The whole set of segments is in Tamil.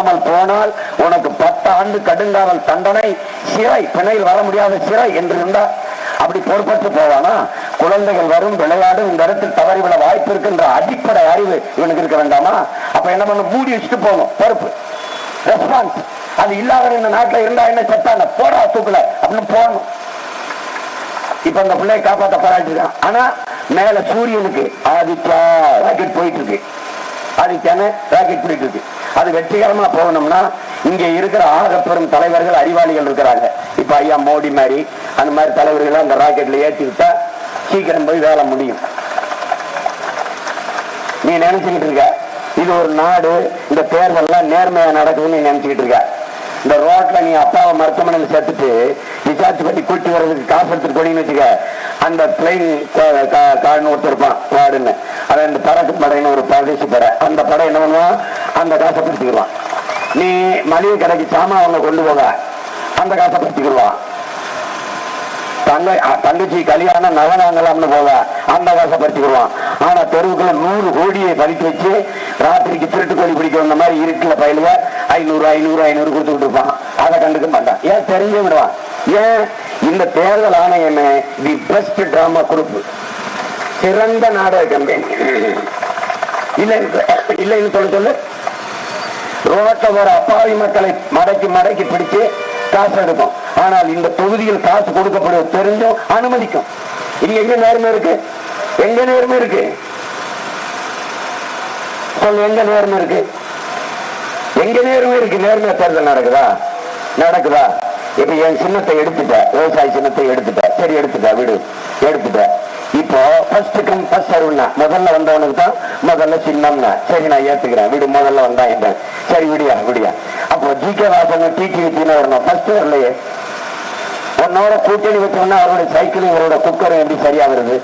செய்யாமல் போனால் உனக்கு 10 ஆண்டு கடுங்காவல் தண்டனை, சிறை, பிணையில் வர முடியாத சிறை என்று இருந்தால் அப்படி பொறுப்பற்று போவானா? குழந்தைகள் வரும், விளையாடும், இந்த இடத்தில் தவறிவிட வாய்ப்பு இருக்கின்ற அடிப்படை அறிவு இவனுக்கு இருக்க வேண்டாமா? அப்ப என்ன பண்ண, மூடி வச்சுட்டு போகணும். பொறுப்பு, ரெஸ்பான்ஸ் அது இல்லாத இந்த நாட்டில் இருந்தா என்ன, செத்தான போடா தூக்கல அப்படின்னு போகணும். இப்ப அந்த பிள்ளையை காப்பாற்ற பாராட்டிருக்கான். ஆனா மேல சூரியனுக்கு ஆதித்யா ராக்கெட் போயிட்டு இருக்கு, ஆதித்யான ராக்கெட் போயிட்டு இருக்கு. அது வெற்றிகரமா போகணும்னா இங்க இருக்கிற ஆக பெரும் தலைவர்கள், அறிவாளிகள் இருக்கிறாங்க. இப்ப ஐயா மோடி மாதிரி அந்த மாதிரி தலைவர்களை அந்த ராக்கெட்ல ஏற்றி விட்டா சீக்கிரம் போய் வேலை முடியும். நீ நினைச்சுக்கிட்டு இருக்க இது ஒரு நாடு, இந்த தேர்தல்லாம் நேர்மையா நடக்குதுன்னு நீ நினைச்சுக்கிட்டு இருக்க. இந்த ரோட்ல நீ அப்பாவை மருத்துவமனையில் சேர்த்துட்டு ரிசார்ஜ் பண்ணி கூட்டி வர்றதுக்கு காசு எடுத்துட்டு போனீங்கன்னு வச்சுக்க, அந்த பிளைன் காடுன்னு ஒருத்தர் இருப்பான், காடுன்னு அதை இந்த பறக்கு படைன்னு ஒரு பிரதேச படை, அந்த படை என்ன பண்ணுவான், அந்த காசை பிடிச்சிக்கிடுவான். நீ மளிகை கடைக்கு சாமான் அவங்க கொண்டு போக அந்த காசை பிடிச்சிக்கிடுவான். தங்கச்சி கல்யாணம் நகனாங்கலாம்னு போக அந்த காசை பறிச்சுக்கிடுவான். ஆனா தெருவுக்குள்ள 100 கோடியை பறிக்க வச்சு ராத்திரிக்கு திருட்டு கோழி பிடிக்க வந்த மாதிரி இருக்குல்ல பயிலுவ 500 கொடுத்துக்கிட்டு இருப்பான். அதை கண்டுக்க மாட்டான். ஏன் தெரிஞ்சு விடுவான். ஏன், இந்த தேர்தல் ஆணையமே தி பெஸ்ட் டிராமா குரூப், சிறந்த நாடக கம்பெனி. இல்லைன்னு சொல்லு. ரோட்ட வர அப்பாவி மக்களை மடக்கி பிடிச்சு காசு எடுக்கும். ஆனால் இந்த தொகுதியில் காசு கொடுக்கப்படுவது தெரிஞ்சும் அனுமதிக்கும். இங்க எங்க நேர்மை இருக்கு? எங்க நேர்மை இருக்கு சொல்லு, எங்க நேர்மை இருக்கு? எங்க நேர்மை இருக்கு? நேர்மையா தேர்தல் நடக்குதா? இப்ப என் சின்னத்தை எடுத்துட்ட, விவசாய சின்னத்தை எடுத்துட்ட, சரி எடுத்துட்ட, விடு எடுத்துட்ட. இப்போ ஃபர்ஸ்ட் கம் ஃபர்ஸ்ட் சர்வ்னா முதல்ல வந்தவனுக்கு தான் முதல்ல சின்னம்னா, சரி நான் ஏத்துக்கிறேன், விடு முதல்ல வந்தா என்ன, சரி விடியா. அப்போ ஜி.கே. வாசன் டிடிவி வரணும், ஃபர்ஸ்ட் வரலையே. உன்னோட கூட்டணி வச்சோம்னா அவருடைய சைக்கிளும் இவரோட குக்கரும் எப்படி சரியா வருது?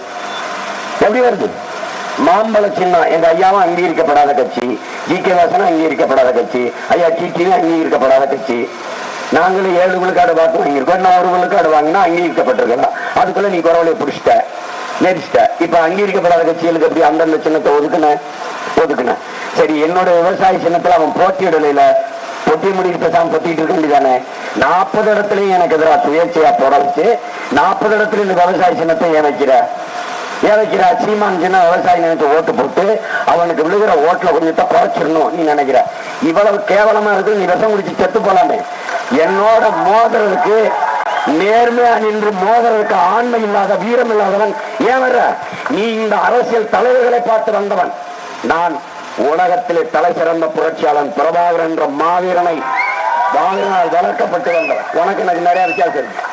எப்படி வருது? மாம்பழ சின்னம் எங்க ஐயாவும் அங்கீகரிக்கப்படாத கட்சி, ஜி.கே. வாசனும் அங்கீகரிக்கப்படாத கட்சி, ஐயா டிடிவியும் அங்கீகரிக்கப்படாத கட்சி. நாங்களும் 7 விழுக்காடு வாக்கு வாங்கியிருக்கோம், இன்னும் 1 விழுக்காடு வாங்கினா அங்கீகரிக்கப்பட்டிருக்கலாம். அதுக்குள்ள நீ குறவலையை பிடிச்சிட்ட, நெரிச்சிட்ட. இப்ப அங்கீகரிக்கப்படாத கட்சிகளுக்கு எப்படி அந்தந்த சின்னத்தை ஒதுக்குன. சரி, என்னோட விவசாய சின்னத்துல அவன் போட்டியிடல, பொட்டி முடிவு பேசாம பொத்திட்டு இருக்க வேண்டியதானே. 40 இடத்துலயும் எனக்கு எதிராக சுயேட்சையா போட வச்சு 40 இடத்துல இந்த விவசாய சின்னத்தை ஏவைக்கிற சீமான் சின்ன விவசாயி நினைச்சு ஓட்டு போட்டு அவனுக்கு விழுகிற ஓட்டுல கொஞ்சத்தை குறைச்சிடணும் நீ நினைக்கிற. இவ்வளவு கேவலமா இருக்கு. நீ விஷம் குடிச்சு செத்து போலாமே. என்னோட மோதலுக்கு நேர்மையா நின்று மோதலுக்கு ஆண்மை இல்லாத, வீரம் இல்லாதவன் ஏன் வர்ற? நீ இந்த அரசியல் தலைவர்களை பார்த்து வந்தவன். நான் உலகத்திலே தலை சிறந்த புரட்சியாளன் பிரபாகரன் என்ற மாவீரனால் வளர்க்கப்பட்டு வந்தவன். உனக்கு எனக்கு நிறைய வித்தியாசம் இருக்கு.